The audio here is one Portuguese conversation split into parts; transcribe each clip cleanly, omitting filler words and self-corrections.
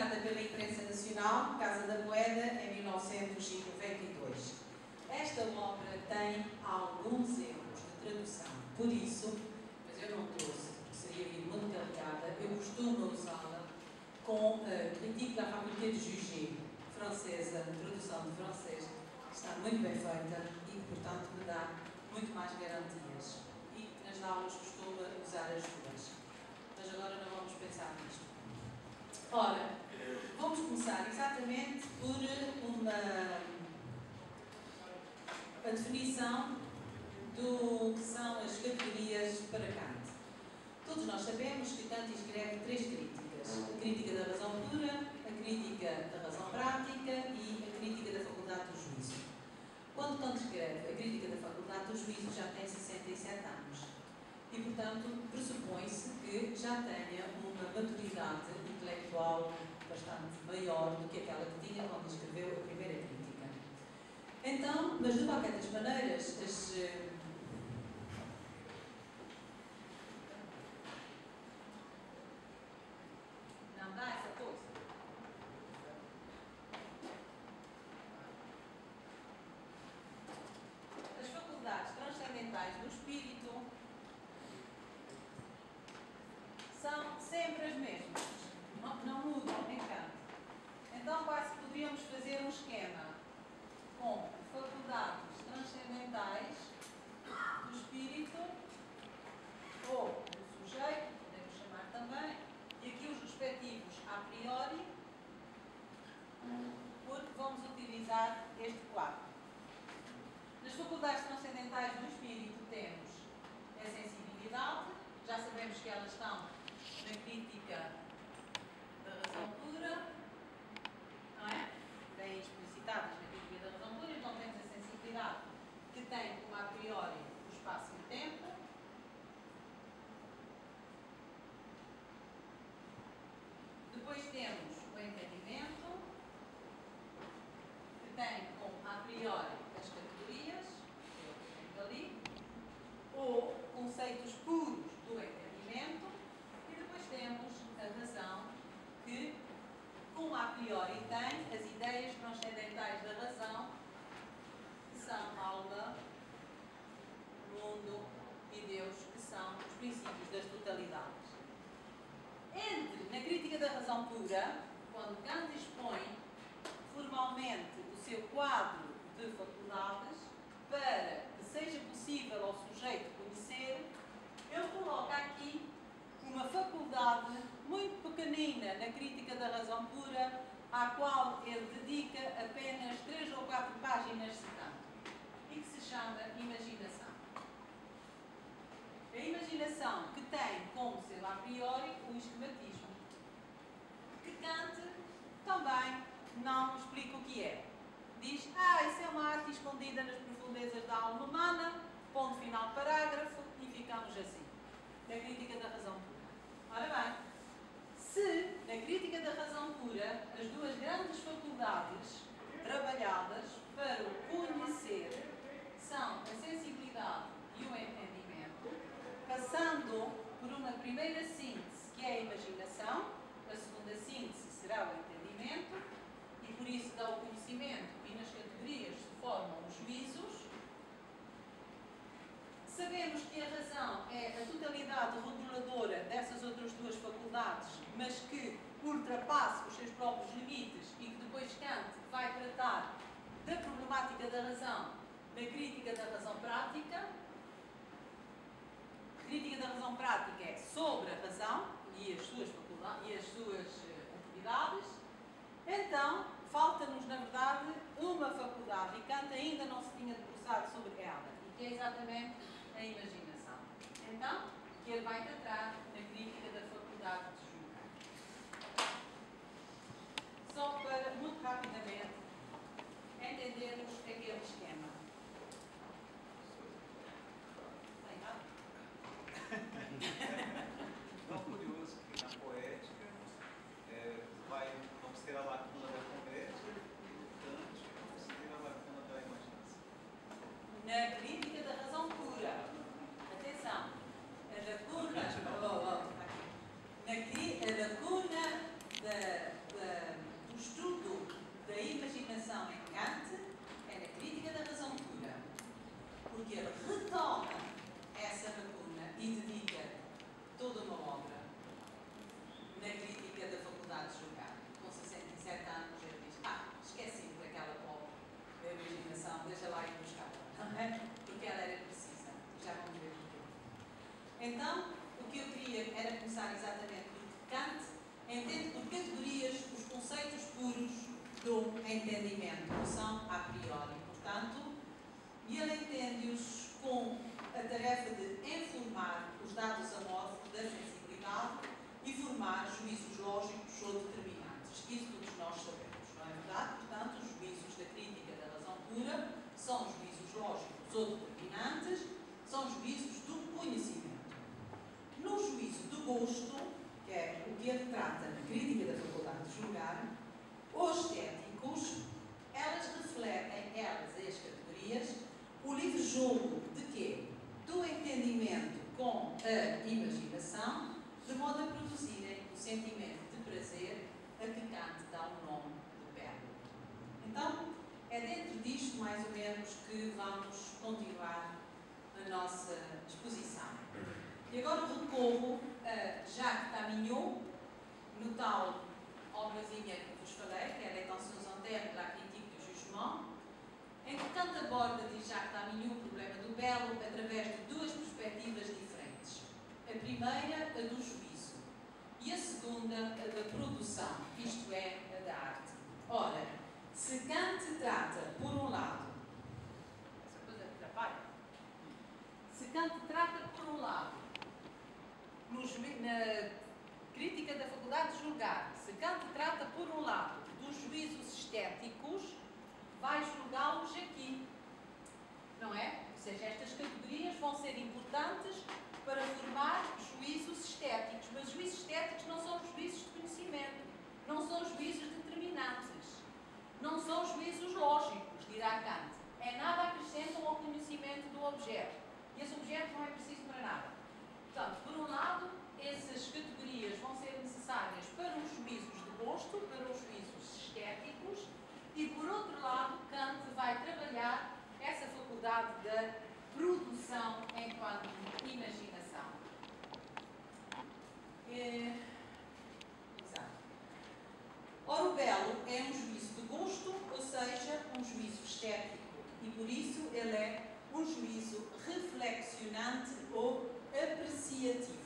publicada pela imprensa nacional, Casa da Moeda, em 1992. Esta obra tem alguns erros de tradução, por isso, mas eu não trouxe, porque seria vir muito carregada, eu costumo usá-la com Critique da Faculté de Jugé, francesa, tradução de francês, que está muito bem feita e que, portanto, me dá muito mais garantias. E nas aulas costumo usar as duas. Mas agora não vamos pensar nisto. Ora, vamos começar exatamente por a definição do que são as categorias para Kant. Todos nós sabemos que Kant escreve três críticas: a crítica da razão pura, a crítica da razão prática e a crítica da faculdade do juízo. Quando Kant escreve a crítica da faculdade do juízo, já tem 67 anos. E, portanto, pressupõe-se que já tenha uma maturidade intelectual bastante maior do que aquela que tinha quando escreveu a primeira crítica. Então, mas de qualquer das maneiras, não dá essa coisa. As faculdades transcendentais do espírito são sempre as mesmas, não mudam em Kant. Então quase poderíamos fazer um esquema com faculdades transcendentais do espírito ou do sujeito, podemos chamar também, e aqui os respectivos a priori, porque vamos utilizar este quadro. Nas faculdades transcendentais do espírito temos a sensibilidade, já sabemos que elas estão na crítica da razão pura, não é? Bem explicitadas na crítica da razão pura, então temos a sensibilidade que tem como a priori o espaço e o tempo. Depois temos o entendimento, que tem como a priori as categorias, que é o que eu tenho ali, ou conceitos puros do entendimento, e depois temos a razão, que, como a priori tem as ideias transcendentais da razão, que são alma, mundo e Deus, que são os princípios das totalidades. Na crítica da razão pura, quando Kant expõe formalmente o seu quadro de faculdades, para que seja possível ao sujeito conhecer, ele coloca aqui uma faculdade muito pequenina na crítica da razão pura, à qual ele dedica apenas 3 ou 4 páginas citando, e que se chama imaginação. A imaginação que tem como selo a priori o esquematismo, que Kant também não explica o que é. Diz, isso é uma arte escondida nas profundezas da alma humana, ponto final parágrafo, e ficamos assim. Na crítica da razão pura. Ora bem, se na crítica da razão pura as duas grandes faculdades trabalhadas para o conhecer são a sensibilidade e o entendimento, passando por uma primeira síntese, que é a imaginação, a segunda síntese será o entendimento, e por isso dá o conhecimento, e nas categorias se formam os juízos. Sabemos que a razão é a totalidade reguladora dessas outras duas faculdades, mas que ultrapassa os seus próprios limites e que depois Kant vai tratar da problemática da razão na crítica da razão prática. A crítica da razão prática é sobre a razão e as suas faculdades e as suas atividades. Então, falta-nos, na verdade, uma faculdade, e Kant ainda não se tinha debruçado sobre ela, e que é exatamente a imaginação. Então, que ele vai tratar na crítica da faculdade de julgar. Só para, muito rapidamente, entendermos aquele esquema. Não, curioso que na poética vamos ter a lacuna da comédia e Kant vamos ter a lacuna da imaginação. Na crítica da razão pura, atenção, a lacuna, a lacuna ou determinantes, são juízos do conhecimento. No juízo do gosto, que é o que ele trata na crítica da faculdade de julgar, os estéticos, elas refletem, as categorias, o livre jogo de quê? Do entendimento com a imaginação, de modo a produzirem o sentimento de prazer a que Kant dá o nome de belo. Então, é dentro disto, mais ou menos, que vamos continuar a nossa exposição. E agora recorro a Jacques Tamignon, no tal obrazinha que vos falei, que é l'Intention Zantenne de la Critique du Jugement, em que Kant aborda, diz Jacques Tamignon, o problema do belo através de duas perspectivas diferentes. A primeira, a do juízo, e a segunda, a da produção, isto é, a da arte. Ora, se Kant trata, por um lado, essa coisa atrapalha, se Kant trata, por um lado, na crítica da faculdade de julgar, se Kant trata, por um lado, dos juízos estéticos, vai julgá-los aqui, não é? Ou seja, estas categorias vão ser importantes para formar juízos estéticos, mas juízos estéticos não são juízos de conhecimento, não são juízos determinantes, não são juízos lógicos, dirá Kant. É nada acrescentam ao conhecimento do objeto, e esse objeto não é preciso para nada. Portanto, por um lado, essas categorias vão ser necessárias para os juízos de gosto, para os juízos estéticos, e por outro lado, Kant vai trabalhar essa faculdade da produção enquanto imaginação. Exato. Ora, o belo é um juízo de gosto, ou seja, um juízo estético, e por isso ele é um juízo reflexionante ou apreciativo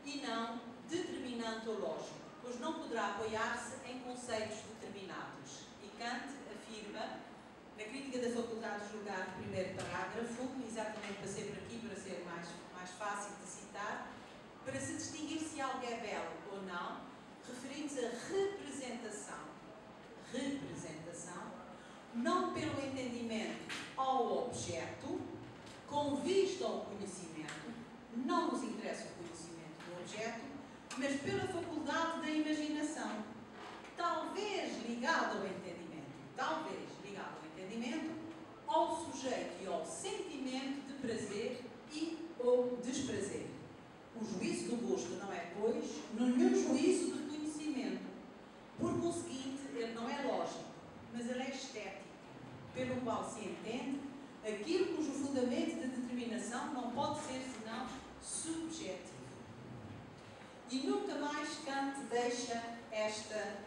e não determinante ou lógico, pois não poderá apoiar-se em conceitos determinados. E Kant afirma, na crítica da faculdade de julgar, no primeiro parágrafo, exatamente para ser por aqui, para ser mais fácil de citar, para se distinguir se algo é belo ou não, referimos a representação, não pelo entendimento ao objeto, com vista ao conhecimento, não nos interessa o conhecimento do objeto, mas pela faculdade da imaginação, talvez ligado ao entendimento, ao sujeito e ao sentimento de prazer e ou desprazer. O juízo do gosto não é, pois, nenhum juízo de conhecimento. Por conseguinte, ele não é lógico, mas ele é estético, pelo qual se entende aquilo cujo fundamento de determinação não pode ser senão subjetivo. E nunca mais Kant deixa esta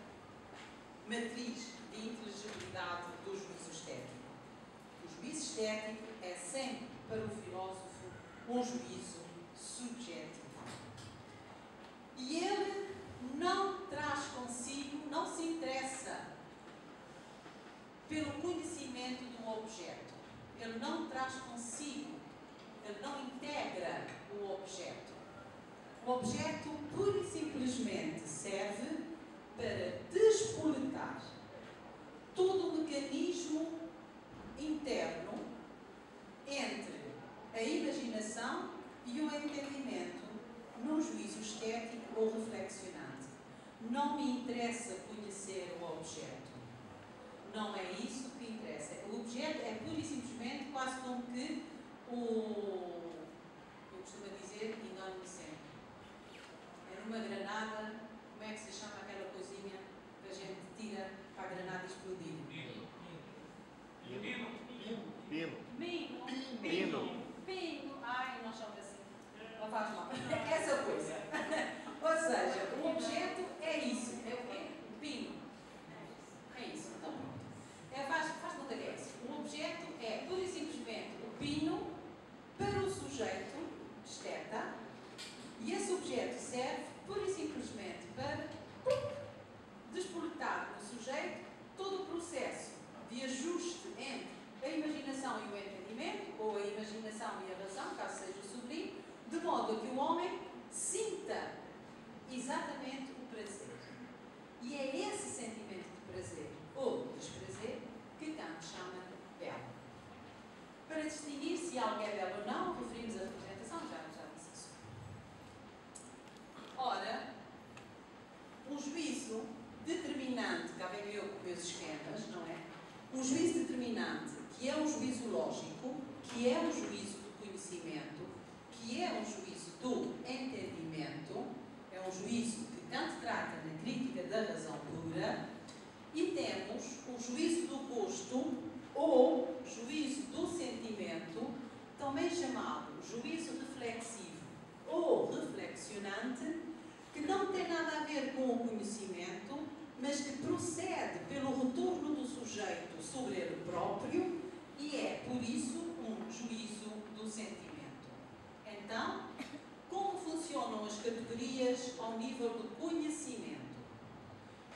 matriz de inteligibilidade do juízo estético. O juízo estético é sempre, para o filósofo, um juízo subjetivo. E ele não traz consigo, não se interessa pelo conhecimento de um objeto. Ele não traz consigo, ele não integra o objeto. O objeto, pura e simplesmente, serve para despoletar todo o mecanismo interno entre a imaginação e o entendimento num juízo estético ou reflexionante. Não me interessa conhecer o objeto. Não é isso que interessa. O objeto é pura e simplesmente quase como que eu costumo dizer, engano-me sempre. É numa granada, como é que se chama aquela coisinha que a gente tira para a granada explodir? Pino. Ai, nós chamamos assim. Não faz mal. Essa coisa. Ou seja, o objeto é isso. É o quê? O pino. É isso. Então pronto. Faz conta que é isso. O objeto é pura e simplesmente o pino para o sujeito, esteta, e esse objeto serve pura e simplesmente para despoletar no sujeito todo o processo de ajuste entre a imaginação e o entendimento, ou a imaginação e a razão, caso seja o sublime, de modo a que o homem sinta exatamente o prazer. E é esse sentimento de prazer ou desprazer que Kant chama de belo. distinguir se algo é belo ou não, referimos a representação, já disse isso. Ora, um juízo determinante, cá venho eu com meus esquemas, não é? Um juízo determinante, que é um juízo lógico, que é um juízo do conhecimento, que é um juízo do entendimento, é um juízo que Kant trata na crítica da razão pura, e temos o juízo do gosto, ou juízo do sentimento, também chamado juízo reflexivo ou reflexionante, que não tem nada a ver com o conhecimento, mas que procede pelo retorno do sujeito sobre ele próprio e é, por isso, um juízo do sentimento. Então, como funcionam as categorias ao nível do conhecimento?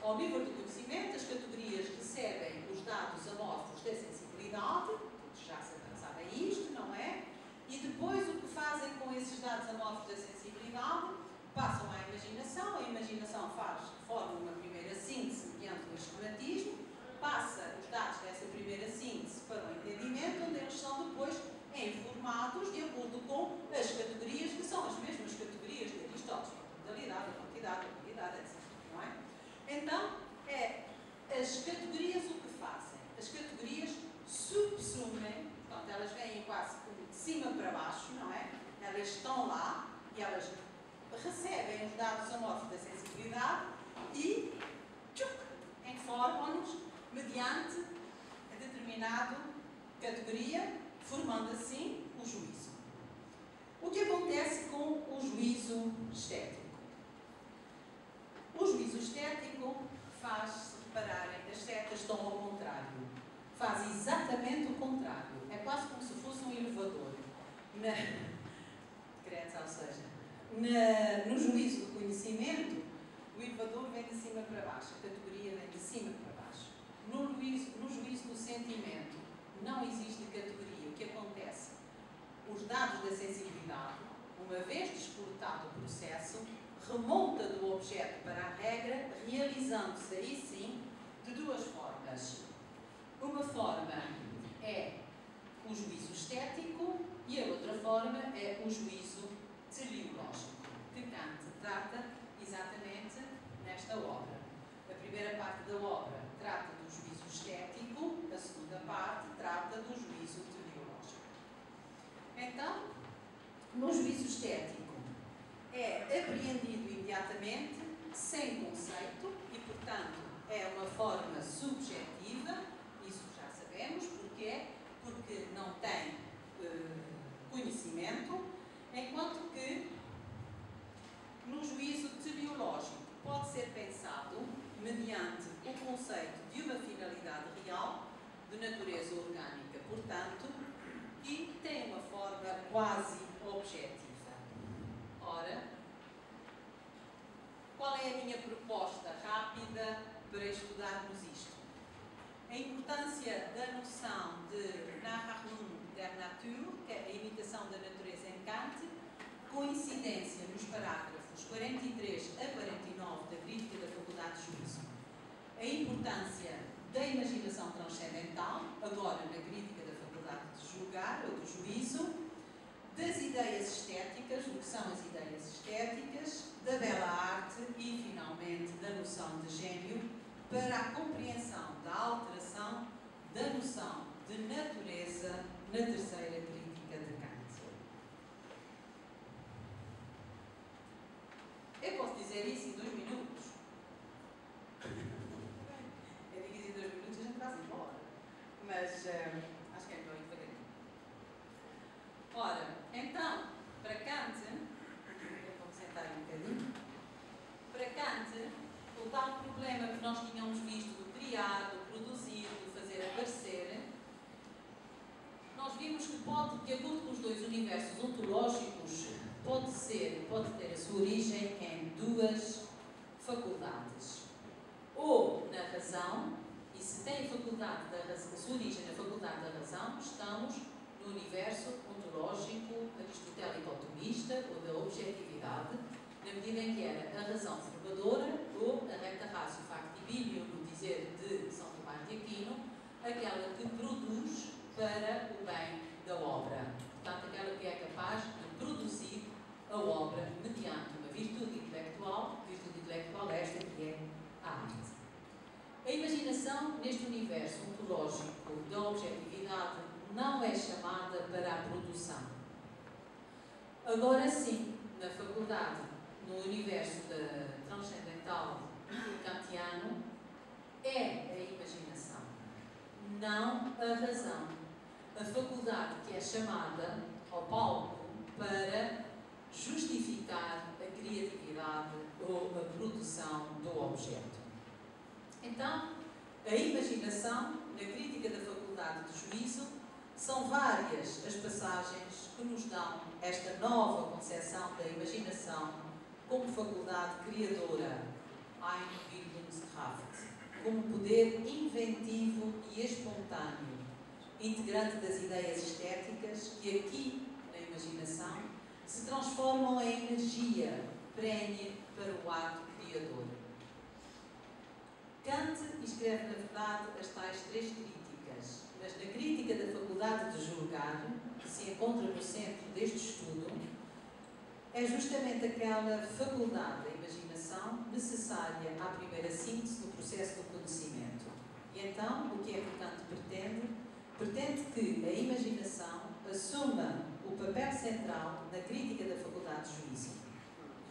Ao nível do conhecimento, as categorias recebem os dados amorfos da sensibilidade, todos já sabem isto, não é? E depois o que fazem com esses dados amorfos da sensibilidade? Passam à imaginação, a imaginação forma uma primeira síntese mediante o esquematismo, passa os dados dessa primeira síntese para o entendimento, onde eles são depois informados de acordo com as categorias, que são as mesmas categorias de Aristóteles, a totalidade, a quantidade, a qualidade, etc. Não é? Então, as categorias o que fazem? As categorias subsumem, portanto, elas vêm quase de cima para baixo, não é? Elas estão lá e elas recebem os dados amorfos da sensibilidade e informam-nos mediante a determinada categoria, formando assim o juízo. O que acontece com o juízo estético? O juízo estético faz, se repararem, as setas estão ao contrário. Faz exatamente o contrário. É quase como se fosse um elevador. Ou seja, no juízo do conhecimento, o elevador vem de cima para baixo, a categoria vem de cima para baixo. No juízo do sentimento, não existe categoria. O que acontece? Os dados da sensibilidade, uma vez descortado o processo, remonta do objeto para a regra, realizando-se aí sim de duas formas. Uma forma é o juízo estético e a outra forma é o juízo teleológico, que Kant trata exatamente nesta obra. A primeira parte da obra trata do juízo estético, a segunda parte trata do juízo teleológico. Então, no juízo estético, é apreendido imediatamente, sem conceito, e, portanto, é uma forma subjetiva, isso já sabemos, porquê? Porque não tem conhecimento, enquanto que no juízo teleológico pode ser pensado mediante o conceito de uma finalidade real, de natureza orgânica, portanto, e tem uma forma quase objetiva. Ora, qual é a minha proposta rápida para estudarmos isto? A importância da noção de Nachahmung der Natur, que é a imitação da natureza em Kant, coincidência nos parágrafos 43 a 49 da Crítica da Faculdade de Juízo. A importância da imaginação transcendental, agora na Crítica da Faculdade de Julgar ou do Juízo, das ideias estéticas, o que são as ideias estéticas, da bela arte e, finalmente, da noção de gênio, para a compreensão da alteração da noção de natureza na terceira crítica de Kant. Eu posso dizer isso em 2 minutos? Eu digo isso em 2 minutos e a gente vai embora. Mas acho que é melhor ir devagarinho. Ora, então, para Kant, eu vou sentar um bocadinho. Para Kant, o tal problema que nós tínhamos visto do criar, do produzir, do fazer aparecer, nós vimos que pode, de acordo com os dois universos ontológicos, pode ter a sua origem em 2 faculdades. Ou na razão, e se tem a sua origem na faculdade da razão, estamos no universo ontológico aristotélico-tomista ou da objetividade, na medida em que era a razão formadora ou a recta ratio factibilium, no dizer de São Tomás de Aquino, aquela que produz para o bem da obra. metodológico da objetividade não é chamada para a produção. Agora sim, na faculdade, no universo transcendental kantiano, é a imaginação, não a razão. A faculdade que é chamada ao palco para justificar a criatividade ou a produção do objeto. Então, a imaginação, na crítica da faculdade de juízo, são várias as passagens que nos dão esta nova concepção da imaginação como faculdade criadora, Einbildungskraft, como poder inventivo e espontâneo, integrante das ideias estéticas que aqui, na imaginação, se transformam em energia prenhe para o ato criador. Kant escreve, na verdade, as tais três críticas, mas na crítica da faculdade de julgar, que se encontra no centro deste estudo, é justamente aquela faculdade da imaginação necessária à primeira síntese do processo do conhecimento. E então, o que é que Kant pretende? Pretende que a imaginação assuma o papel central na crítica da faculdade de juízo.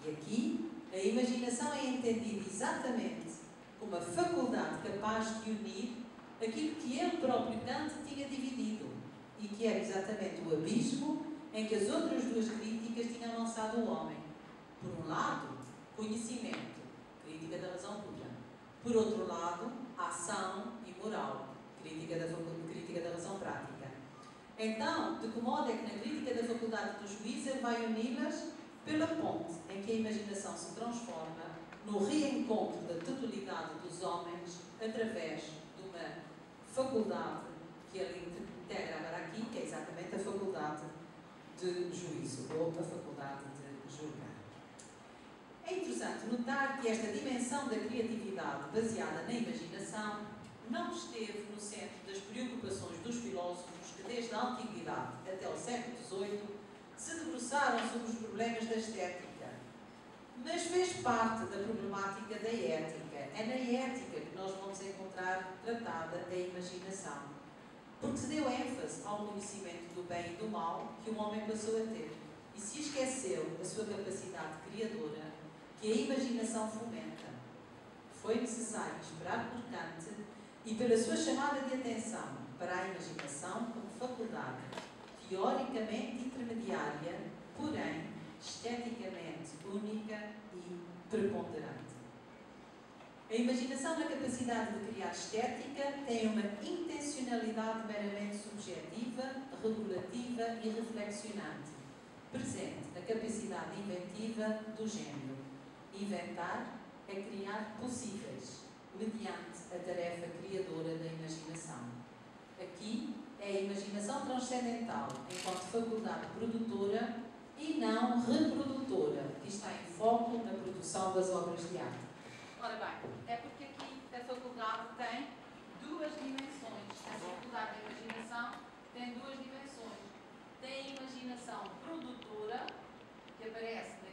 E aqui, a imaginação é entendida exatamente como a faculdade capaz de unir aquilo que ele próprio Kant tinha dividido e que era exatamente o abismo em que as outras duas críticas tinham lançado o homem. Por um lado, conhecimento, crítica da razão pura. Por outro lado, ação e moral, crítica da razão prática. Então, de que modo é que na crítica da faculdade do juízo ele vai uni-las pela ponte em que a imaginação se transforma no reencontro da totalidade dos homens através de uma faculdade que ele integra agora aqui, que é exatamente a faculdade de juízo, ou a faculdade de julgar. É interessante notar que esta dimensão da criatividade baseada na imaginação não esteve no centro das preocupações dos filósofos que desde a antiguidade até o século XVIII se debruçaram sobre os problemas da estética, mas fez parte da problemática da ética. É na ética que nós vamos encontrar tratada a imaginação, porque se deu ênfase ao conhecimento do bem e do mal que o homem passou a ter e se esqueceu da sua capacidade criadora que a imaginação fomenta. Foi necessário esperar por Kant e pela sua chamada de atenção para a imaginação como faculdade teoricamente intermediária, porém esteticamente única e preponderante. A imaginação na capacidade de criar estética tem uma intencionalidade meramente subjetiva, regulativa e reflexionante, presente na capacidade inventiva do gênio. Inventar é criar possíveis, mediante a tarefa criadora da imaginação. Aqui é a imaginação transcendental, enquanto faculdade produtora e não reprodutora, que está em foco na produção das obras de arte. Ora bem, é porque aqui a faculdade tem duas dimensões. A faculdade da imaginação tem duas dimensões. Tem a imaginação produtora, que aparece